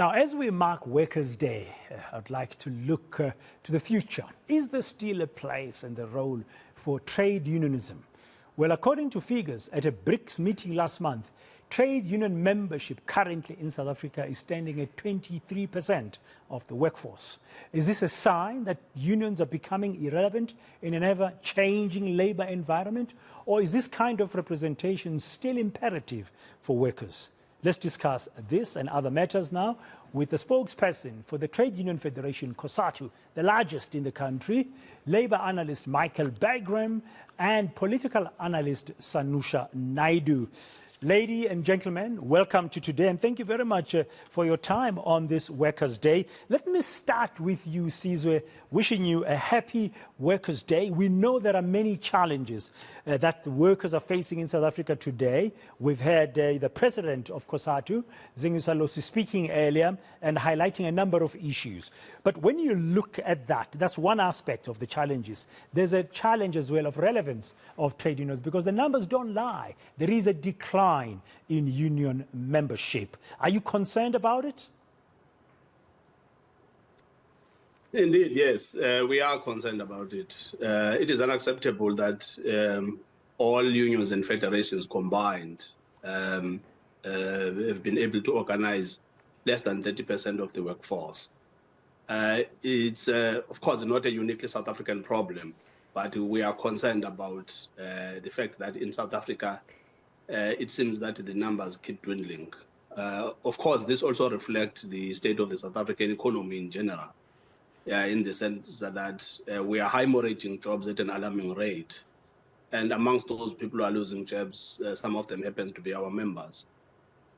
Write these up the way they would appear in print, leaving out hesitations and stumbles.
Now, as we mark Workers' Day, I'd like to look to the future. Is there still a place and a role for trade unionism? Well, according to figures at a BRICS meeting last month, trade union membership currently in South Africa is standing at 23% of the workforce. Is this a sign that unions are becoming irrelevant in an ever-changing labour environment? Or is this kind of representation still imperative for workers? Let's discuss this and other matters now with the spokesperson for the Trade Union Federation, Cosatu, the largest in the country, labour analyst Michael Bagraim, and political analyst Sanusha Naidu. Ladies and gentlemen, welcome to today, and thank you very much for your time on this Workers' Day. Let me start with you, Sizwe, wishing you a happy Workers' Day. We know there are many challenges that the workers are facing in South Africa today. We've had the president of Cosatu, Sanusha, speaking earlier and highlighting a number of issues. But when you look at that, that's one aspect of the challenges. There's a challenge as well of relevance of trade unions, because the numbers don't lie. There is a decline in union membership. Are you concerned about it? Indeed, yes. We are concerned about it. It is unacceptable that all unions and federations combined have been able to organize less than 30% of the workforce. It's, of course, not a uniquely South African problem, but we are concerned about the fact that in South Africa, it seems that the numbers keep dwindling. Of course, this also reflects the state of the South African economy in general, in the sense that we are hemorrhaging jobs at an alarming rate. And amongst those people who are losing jobs, some of them happen to be our members.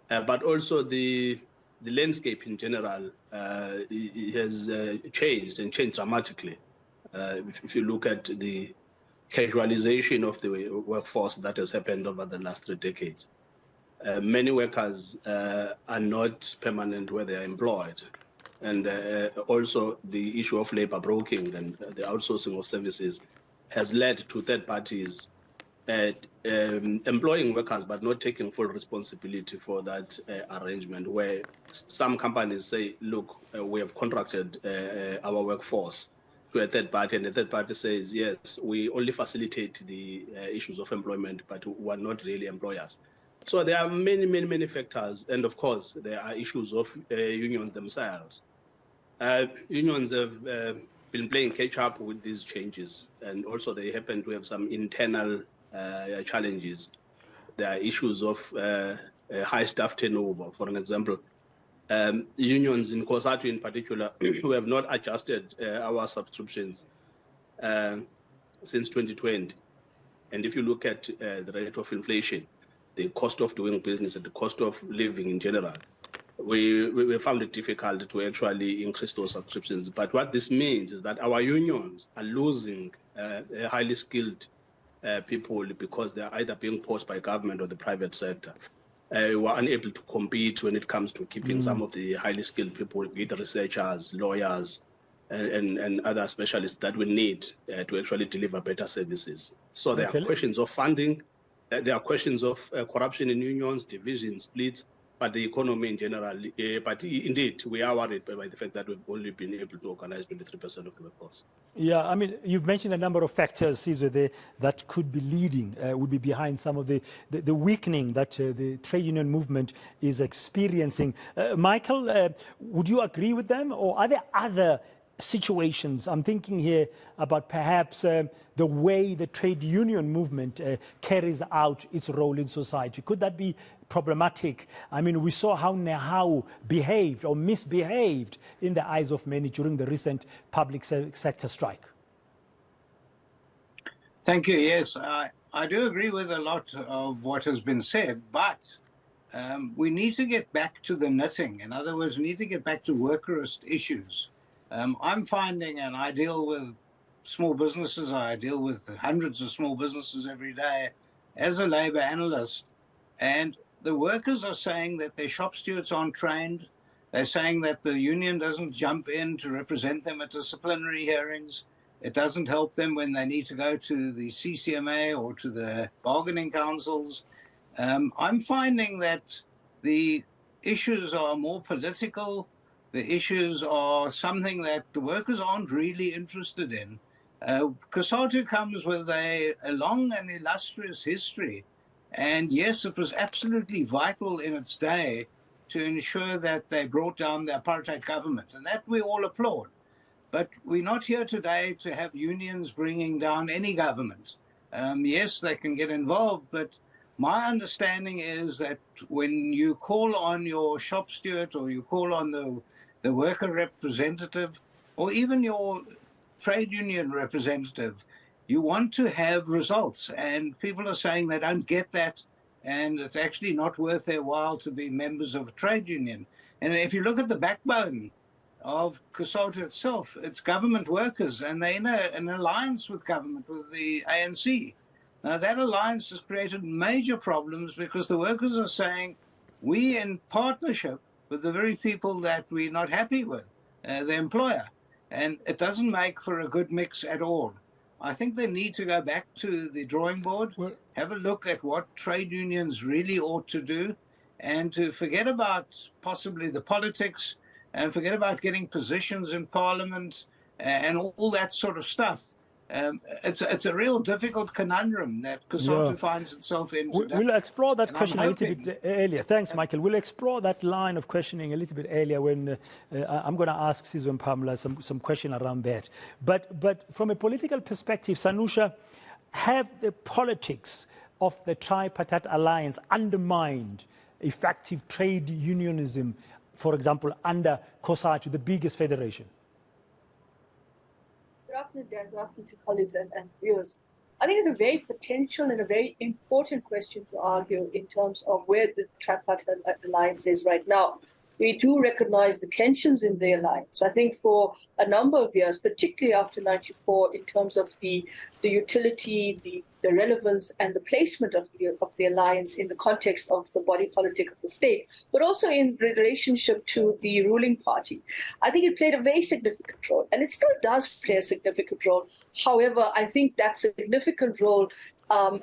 But also the landscape in general has changed and changed dramatically. If you look at the casualization of the workforce that has happened over the last 3 decades. Many workers are not permanent where they are employed. And also the issue of labor broking and the outsourcing of services has led to third parties employing workers but not taking full responsibility for that arrangement, where some companies say, look, we have contracted our workforce to a third party, and the third party says, yes, we only facilitate the issues of employment, but we are not really employers. So there are many, many, many factors, and of course, there are issues of unions themselves. Unions have been playing catch-up with these changes, and also they happen to have some internal challenges. There are issues of high staff turnover, for an example. Unions in Cosatu in particular, who have not adjusted our subscriptions since 2020. And if you look at the rate of inflation, the cost of doing business and the cost of living in general, we found it difficult to actually increase those subscriptions. But what this means is that our unions are losing highly skilled people because they are either being poached by government or the private sector. We were unable to compete when it comes to keeping some of the highly skilled people, be it researchers, lawyers, and other specialists that we need to actually deliver better services. So there are questions of funding, there are questions of corruption in unions, division, splits, but the economy in general. But indeed, we are worried by the fact that we've only been able to organize 23% of the workforce. Yeah, I mean, you've mentioned a number of factors, Sizwe, that could be leading, would be behind some of the weakening that the trade union movement is experiencing. Michael, would you agree with them, or are there other situations? I'm thinking here about perhaps the way the trade union movement carries out its role in society. Could that be problematic? I mean, we saw how Nehau behaved or misbehaved in the eyes of many during the recent public sector strike. Thank you. Yes, I do agree with a lot of what has been said, but we need to get back to the knitting. In other words, we need to get back to workerist issues. I'm finding, and I deal with small businesses, I deal with hundreds of small businesses every day as a labor analyst, and the workers are saying that their shop stewards aren't trained. They're saying that the union doesn't jump in to represent them at disciplinary hearings. It doesn't help them when they need to go to the CCMA or to the bargaining councils. I'm finding that the issues are more political. The issues are something that the workers aren't really interested in. Cosatu comes with a long and illustrious history. And yes, it was absolutely vital in its day to ensure that they brought down the apartheid government, and that we all applaud. But we're not here today to have unions bringing down any government. Yes, they can get involved, but my understanding is that when you call on your shop steward or you call on the worker representative or even your trade union representative, you want to have results. And people are saying they don't get that, and it's actually not worth their while to be members of a trade union. And if you look at the backbone of Cosatu itself, it's government workers, and they're in an alliance with government, with the ANC. Now, that alliance has created major problems because the workers are saying, we in partnership with the very people that we're not happy with, the employer. And it doesn't make for a good mix at all. I think they need to go back to the drawing board, have a look at what trade unions really ought to do, and to forget about possibly the politics and forget about getting positions in parliament and all that sort of stuff. It's a real difficult conundrum that Cosatu finds itself in today. We'll explore that question a little bit earlier. Thanks, Michael. We'll explore that line of questioning a little bit earlier when I'm going to ask Sizwe Pamla some question around that. But from a political perspective, Sanusha, have the politics of the tripartite alliance undermined effective trade unionism, for example, under Cosatu, the biggest federation? Good afternoon, Dan. Good afternoon to colleagues and viewers. I think it's a very potential and a very important question to argue in terms of where the tripartite alliance is right now. We do recognize the tensions in the alliance. I think for a number of years, particularly after '94, in terms of the utility, the relevance and the placement of the alliance in the context of the body politic of the state, but also in relationship to the ruling party. I think it played a very significant role, and it still does play a significant role. However, I think that significant role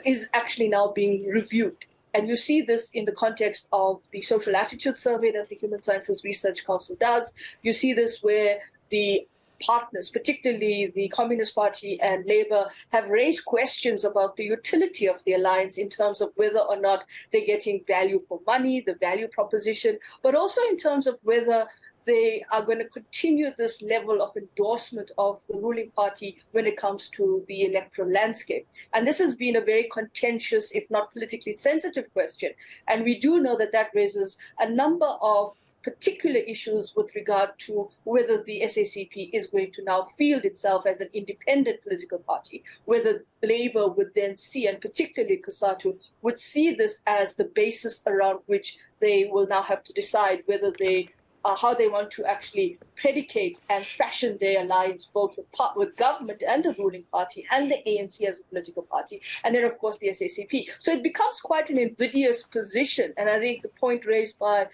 is actually now being reviewed. And you see this in the context of the social attitude survey that the Human Sciences Research Council does. You see this where the partners, particularly the Communist Party and Labour, have raised questions about the utility of the alliance in terms of whether or not they're getting value for money, the value proposition, but also in terms of whether they are going to continue this level of endorsement of the ruling party when it comes to the electoral landscape. And this has been a very contentious, if not politically sensitive question. And we do know that that raises a number of particular issues with regard to whether the SACP is going to now field itself as an independent political party, whether Labour would then see, and particularly Cosatu, would see this as the basis around which they will now have to decide whether they how they want to actually predicate and fashion their alliance both with government and the ruling party and the ANC as a political party, and then, of course, the SACP. So it becomes quite an invidious position, and I think the point raised by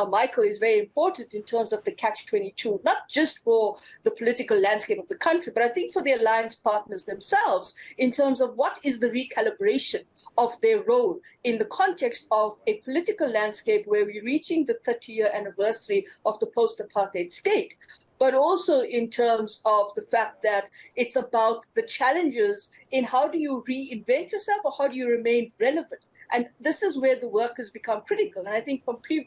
Michael is very important in terms of the catch-22, not just for the political landscape of the country, but I think for the alliance partners themselves in terms of what is the recalibration of their role in the context of a political landscape where we're reaching the 30-year anniversary of the post-apartheid state, but also in terms of the fact that it's about the challenges in how do you reinvent yourself or how do you remain relevant. And this is where the workers become critical. And I think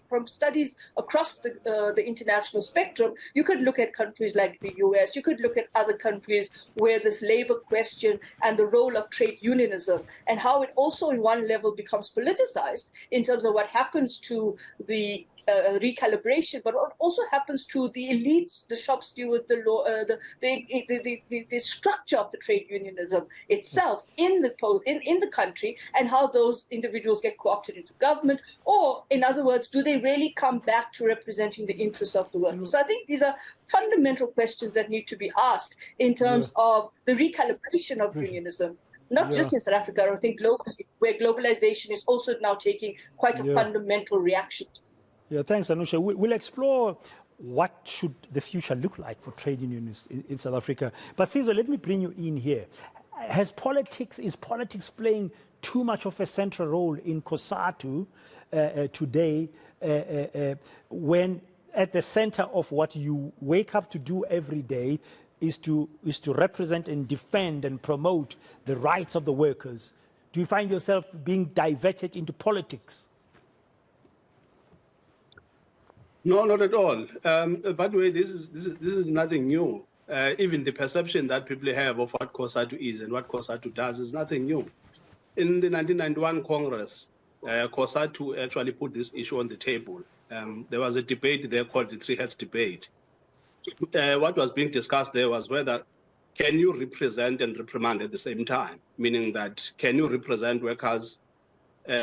from studies across the international spectrum, you could look at countries like the US, you could look at other countries where this labor question and the role of trade unionism and how it also in one level becomes politicized in terms of what happens to the recalibration, but what also happens to the elites, the shop stewards, the structure of the trade unionism itself in the country, and how those individuals get co-opted into government, or in other words, do they really come back to representing the interests of the workers? So I think these are fundamental questions that need to be asked in terms of the recalibration of unionism. Not just in South Africa, I think globally, where globalization is also now taking quite a fundamental reaction. Yeah, thanks, Sanusha. We'll explore what should the future look like for trade unions in South Africa. But Sizwe, let me bring you in here. Is politics playing too much of a central role in Cosatu today when at the center of what you wake up to do every day is to represent and defend and promote the rights of the workers? Do you find yourself being diverted into politics? No, not at all. By the way, this is nothing new. Even the perception that people have of what Cosatu is and what Cosatu does is nothing new. In the 1991 Congress, Cosatu actually put this issue on the table. There was a debate there called the Three Heads debate. What was being discussed there was whether can you represent and reprimand at the same time, meaning that can you represent workers at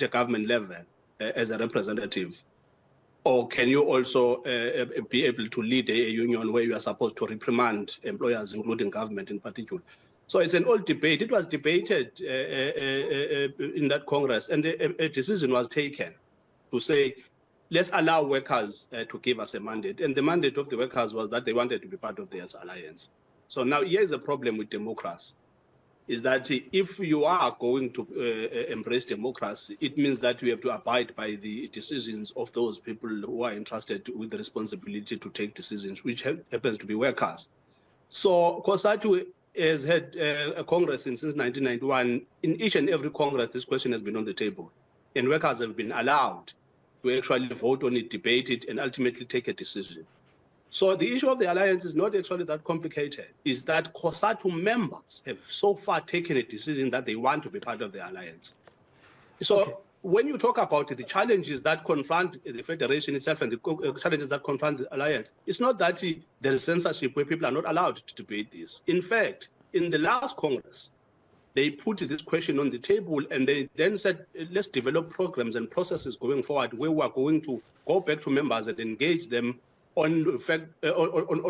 a government level as a representative, or can you also be able to lead a union where you are supposed to reprimand employers, including government in particular? So it's an old debate. It was debated in that Congress, and a decision was taken to say, let's allow workers to give us a mandate. And the mandate of the workers was that they wanted to be part of the alliance. So now here's a problem with democracy, is that if you are going to embrace democracy, it means that we have to abide by the decisions of those people who are entrusted with the responsibility to take decisions, which happens to be workers. So Cosatu has had a Congress since 1991. In each and every Congress, this question has been on the table, and workers have been allowed to actually vote on it, debate it, and ultimately take a decision. So the issue of the alliance is not actually that complicated. Is that Cosatu members have so far taken a decision that they want to be part of the alliance. So when you talk about the challenges that confront the federation itself and the challenges that confront the alliance, it's not that there is censorship where people are not allowed to debate this. In fact, in the last Congress, they put this question on the table and they then said, let's develop programs and processes going forward where we are going to go back to members and engage them on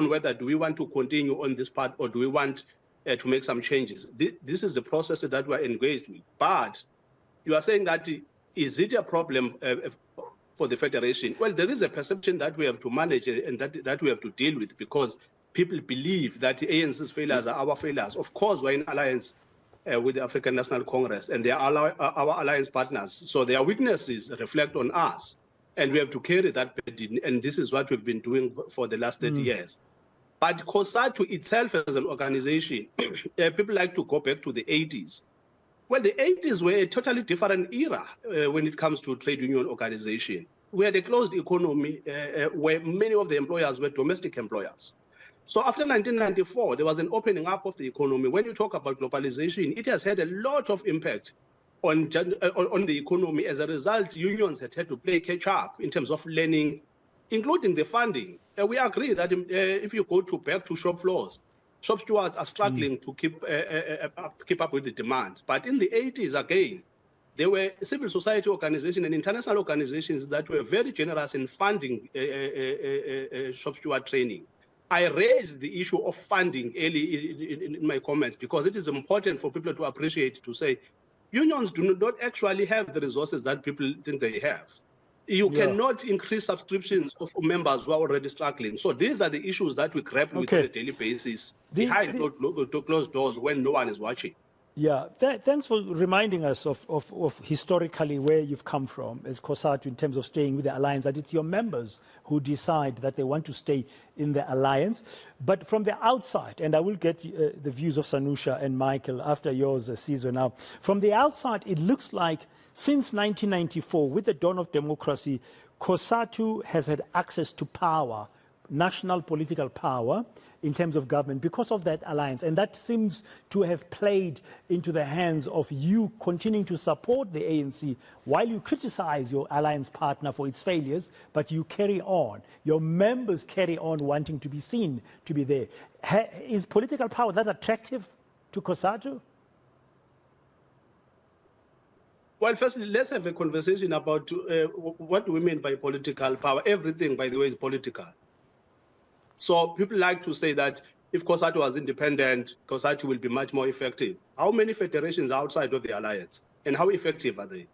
whether do we want to continue on this path or do we want to make some changes. This is the process that we're engaged with. But you are saying that, is it a problem for the federation? Well, there is a perception that we have to manage and that we have to deal with, because people believe that the ANC's failures are our failures. Of course, we're in alliance with the African National Congress, and they are our alliance partners. So their weaknesses reflect on us, and we have to carry that burden, and this is what we've been doing for the last 30 years. But Cosatu itself as an organization, people like to go back to the 80s. Well, the 80s were a totally different era when it comes to trade union organization. We had a closed economy where many of the employers were domestic employers. So after 1994, there was an opening up of the economy. When you talk about globalization, it has had a lot of impact on the economy. As a result, unions had to play catch up in terms of learning, including the funding. We agree that if you go back to shop floors, shop stewards are struggling to keep up with the demands. But in the 80s, again, there were civil society organizations and international organizations that were very generous in funding shop steward training. I raised the issue of funding early in my comments because it is important for people to appreciate, to say, unions do not actually have the resources that people think they have. You cannot increase subscriptions of members who are already struggling. So these are the issues that we grapple with on a daily basis behind closed doors when no one is watching. Yeah, thanks for reminding us of historically where you've come from as Cosatu in terms of staying with the alliance, that it's your members who decide that they want to stay in the alliance. But from the outside, and I will get the views of Sanusha and Michael after yours, Sizwe now. From the outside, it looks like since 1994, with the dawn of democracy, Cosatu has had access to power, national political power, in terms of government because of that alliance. And that seems to have played into the hands of you continuing to support the ANC while you criticize your alliance partner for its failures, but you carry on. Your members carry on wanting to be seen to be there. Is political power that attractive to Cosatu? Well, firstly, let's have a conversation about what do we mean by political power. Everything, by the way, is political. So people like to say that if Cosatu was independent, Cosatu will be much more effective. How many federations are outside of the alliance? And how effective are they?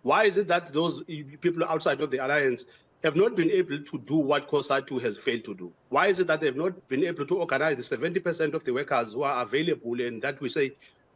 Why is it that those people outside of the alliance have not been able to do what Cosatu has failed to do? Why is it that they've not been able to organize the 70% of the workers who are available and that we say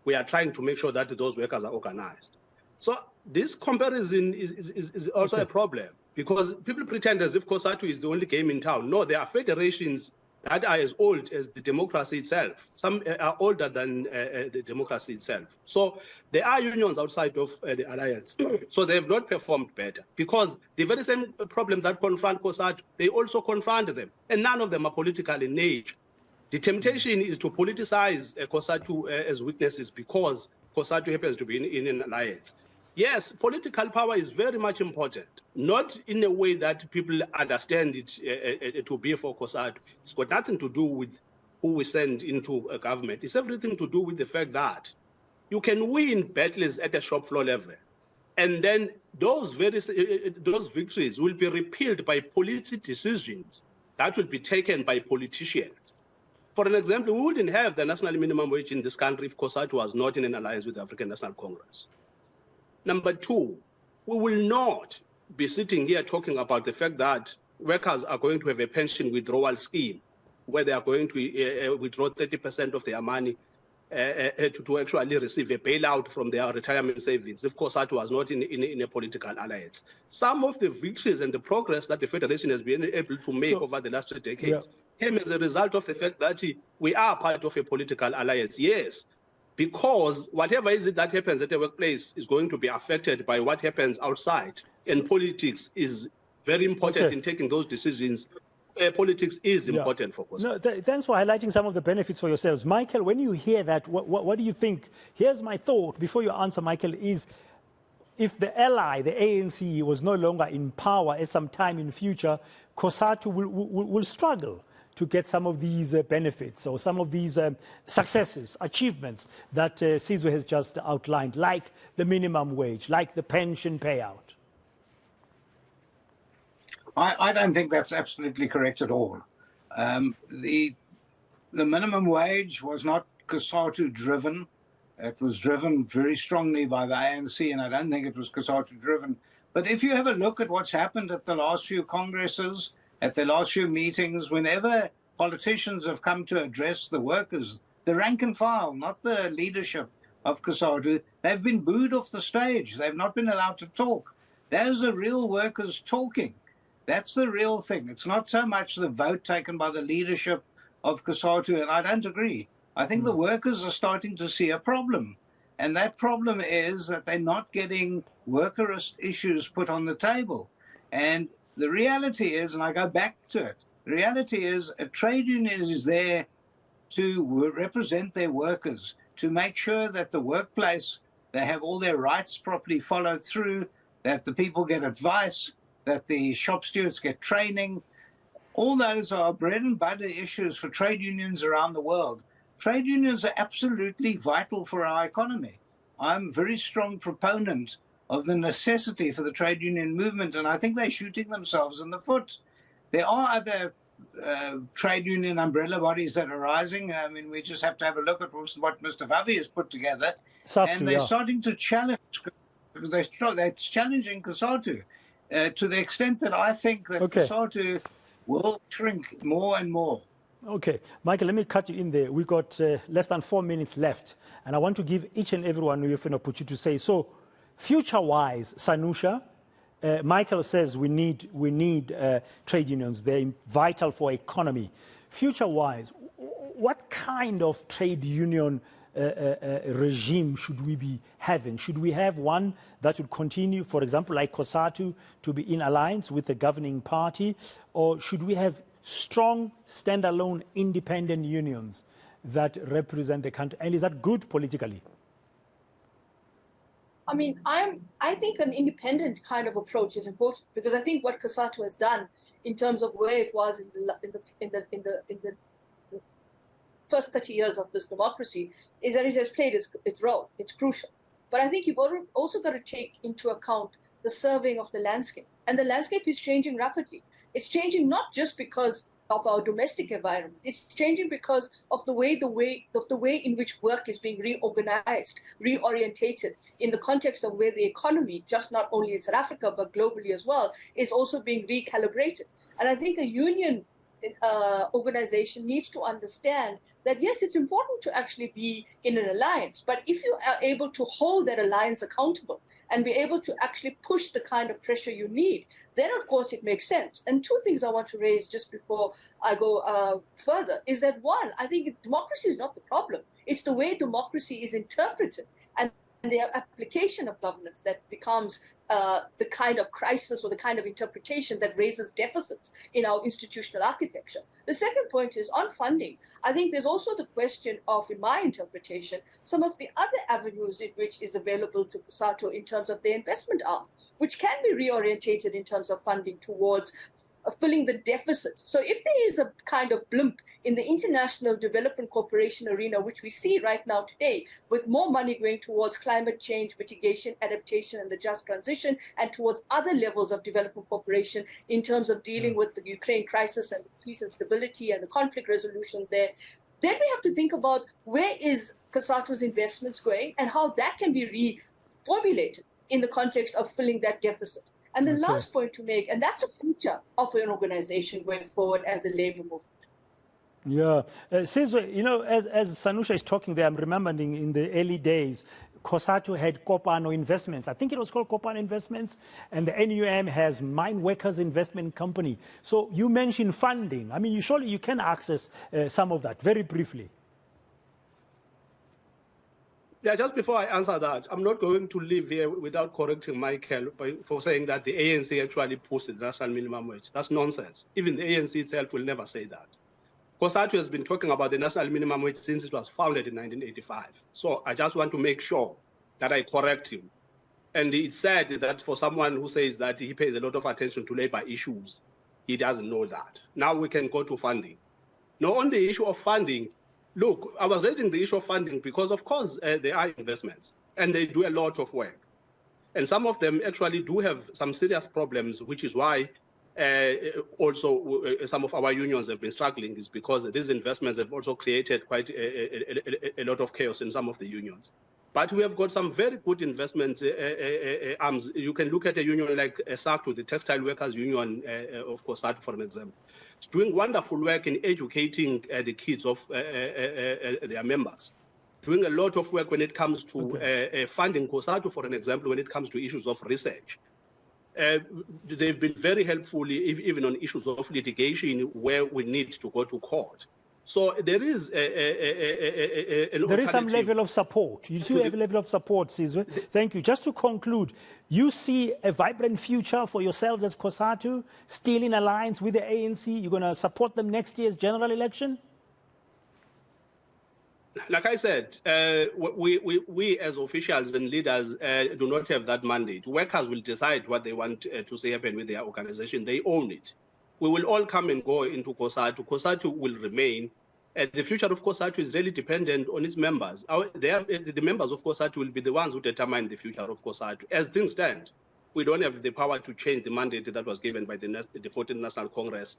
we are trying to make sure that those workers are organized? So this comparison is also a problem, because people pretend as if Cosatu is the only game in town. No, there are federations that are as old as the democracy itself. Some are older than the democracy itself. So there are unions outside of the alliance. So they have not performed better, because the very same problem that confront Cosatu, they also confront them, and none of them are political in nature. The temptation is to politicize Cosatu as weaknesses because Cosatu happens to be in an alliance. Yes, political power is very much important, not in a way that people understand it to be for Cosatu. It's got nothing to do with who we send into a government. It's everything to do with the fact that you can win battles at a shop floor level, and then those victories will be repealed by policy decisions that will be taken by politicians. For an example, we wouldn't have the national minimum wage in this country if Cosatu was not in an alliance with the African National Congress. Number two, we will not be sitting here talking about the fact that workers are going to have a pension withdrawal scheme where they are going to withdraw 30% of their money to actually receive a bailout from their retirement savings if Cosatu was not in a political alliance. Some of the victories and the progress that the Federation has been able to make over the last 2 decades came as a result of the fact that we are part of a political alliance, yes, because whatever is it that happens at the workplace is going to be affected by what happens outside. And politics is very important in taking those decisions. Politics is important for Cosatu. No, thanks for highlighting some of the benefits for yourselves. Michael, when you hear that, what do you think? Here's my thought, before you answer, Michael, is if the ally, the ANC, was no longer in power at some time in future, Cosatu will struggle to get some of these benefits or some of these successes, achievements that Sizwe has just outlined, like the minimum wage, like the pension payout. I don't think that's absolutely correct at all. The minimum wage was not Cosatu driven. It was driven very strongly by the ANC, and I don't think it was Cosatu driven. But if you have a look at what's happened at the last few congresses, at the last few meetings, whenever politicians have come to address the workers, the rank and file, not the leadership of Cosatu, they've been booed off the stage. They've not been allowed to talk. Those are real workers talking. That's the real thing. It's not so much the vote taken by the leadership of Cosatu, and I don't agree. I think the workers are starting to see a problem. And that problem is that they're not getting workerist issues put on the table. And the reality is, and I go back to it, the reality is a trade union is there to represent their workers, to make sure that the workplace, they have all their rights properly followed through, that the people get advice, that the shop stewards get training. All those are bread and butter issues for trade unions around the world. Trade unions are absolutely vital for our economy. I'm a very strong proponent of the necessity for the trade union movement, and I think they're shooting themselves in the foot. There are other trade union umbrella bodies that are rising. I mean, we just have to have a look at what Mr. Vavi has put together. And they're starting to challenge, because they're challenging Cosatu to the extent that I think that Cosatu will shrink more and more. Okay, Michael, let me cut you in there. We've got less than 4 minutes left, and I want to give each and everyone an opportunity to say. So, future-wise, Sanusha, Michael says we need trade unions. They're vital for economy. Future-wise, what kind of trade union regime should we be having? Should we have one that would continue, for example, like Cosatu, to be in alliance with the governing party? Or should we have strong, standalone, independent unions that represent the country? And is that good politically? I mean, I think an independent kind of approach is important, because I think what Cosatu has done in terms of where it was in the first 30 years of this democracy is that it has played its role. It's crucial. But I think you've also got to take into account the surveying of the landscape. And the landscape is changing rapidly. It's changing not just because of our domestic environment. It's changing because of the way in which work is being reorganized, reorientated in the context of where the economy, just not only in South Africa, but globally as well, is also being recalibrated. And I think a union organization needs to understand that, yes, it's important to actually be in an alliance, but if you are able to hold that alliance accountable and be able to actually push the kind of pressure you need, then of course it makes sense. And two things I want to raise just before I go further is that, one, I think democracy is not the problem. It's the way democracy is interpreted and the application of governance that becomes the kind of crisis or the kind of interpretation that raises deficits in our institutional architecture. The second point is on funding. I think there's also the question of, in my interpretation, some of the other avenues in which is available to Cosatu in terms of their investment arm, which can be reorientated in terms of funding towards filling the deficit. So if there is a kind of blimp in the international development cooperation arena, which we see right now today, with more money going towards climate change, mitigation, adaptation, and the just transition, and towards other levels of development cooperation in terms of dealing with the Ukraine crisis and peace and stability and the conflict resolution there, then we have to think about where is Cosatu's investments going and how that can be reformulated in the context of filling that deficit. And the last point to make, and that's a feature of an organization going forward as a labor movement. Yeah. Sizwe, you know, as Sanusha is talking there, I'm remembering in the early days, Cosatu had Kopano Investments. I think it was called Kopano Investments. And the NUM has Mine Workers Investment Company. So you mentioned funding. I mean, surely you can access some of that very briefly. Yeah, just before I answer that, I'm not going to leave here without correcting Michael for saying that the ANC actually posted the national minimum wage. That's nonsense. Even the ANC itself will never say that. Cosatu has been talking about the national minimum wage since it was founded in 1985. So I just want to make sure that I correct him. And it's said that for someone who says that he pays a lot of attention to labor issues, he doesn't know that. Now we can go to funding. Now, on the issue of funding, look, I was raising the issue of funding because, of course, there are investments and they do a lot of work. And some of them actually do have some serious problems, which is why also some of our unions have been struggling, is because these investments have also created quite a lot of chaos in some of the unions. But we have got some very good investment arms. You can look at a union like Cosatu, the Textile Workers Union of Cosatu, for an example. It's doing wonderful work in educating the kids of their members. Doing a lot of work when it comes to funding Cosatu, for an example, when it comes to issues of research. They've been very helpful even on issues of litigation where we need to go to court. So there is there is some level of support. You do have a level of support, Sizwe. Thank you. Just to conclude, you see a vibrant future for yourselves as Cosatu, still in alliance with the ANC? You're going to support them next year's general election? Like I said, we as officials and leaders do not have that mandate. Workers will decide what they want to see happen with their organization. They own it. We will all come and go into Cosatu. Cosatu will remain. The future of Cosatu is really dependent on its members. The members of Cosatu will be the ones who determine the future of Cosatu. As things stand, we don't have the power to change the mandate that was given by the 14th National Congress.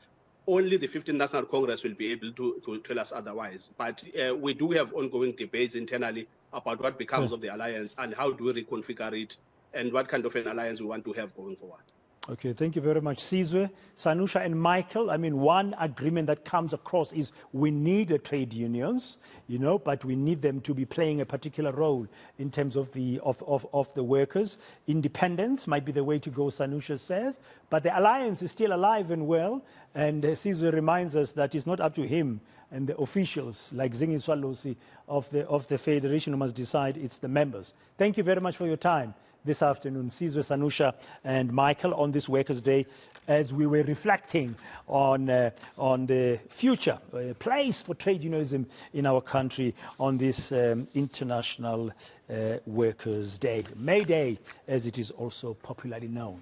Only the 15th National Congress will be able to tell us otherwise. But we do have ongoing debates internally about what becomes of the alliance and how do we reconfigure it and what kind of an alliance we want to have going forward. Okay, thank you very much, Sizwe, Sanusha, and Michael. I mean, one agreement that comes across is we need the trade unions, you know, but we need them to be playing a particular role in terms of the workers. Independence might be the way to go, Sanusha says, but the alliance is still alive and well. And Sizwe reminds us that it's not up to him and the officials like Zingi Swalosi of the federation who must decide. It's the members. Thank you very much for your time this afternoon, Sizwe, Sanusha, and Michael, on this Workers' Day, as we were reflecting on the future place for trade unionism in our country on this International Workers' Day, May Day, as it is also popularly known.